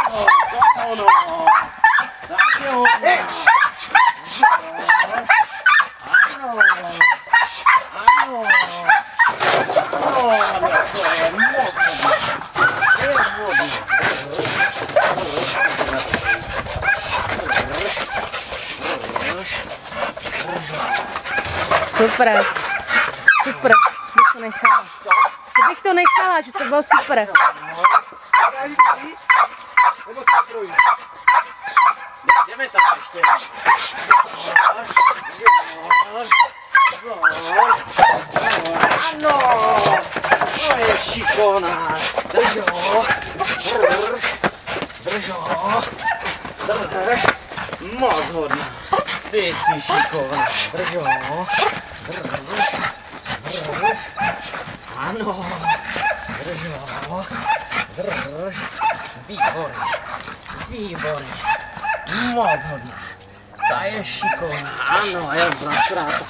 Ano. Tak je hodná. Ano. Ano. Ano, to je moc hodná. To je hodná. Super. Super. Bych to nechala. Co? Že bych to nechala, že to bylo super. Dokážeš to víc? Nebo co projít? Jdeme tam ještě. Ano, to je šikovná. Drž ho. Drž ho. Drž. Moc hodná. Ty jsi šikovná. Drž ho. Drž. Ano. Drž ho. Drž. Výborně. Výborně. Moc hodná. Ta je šikovná. Ano, já mám rád.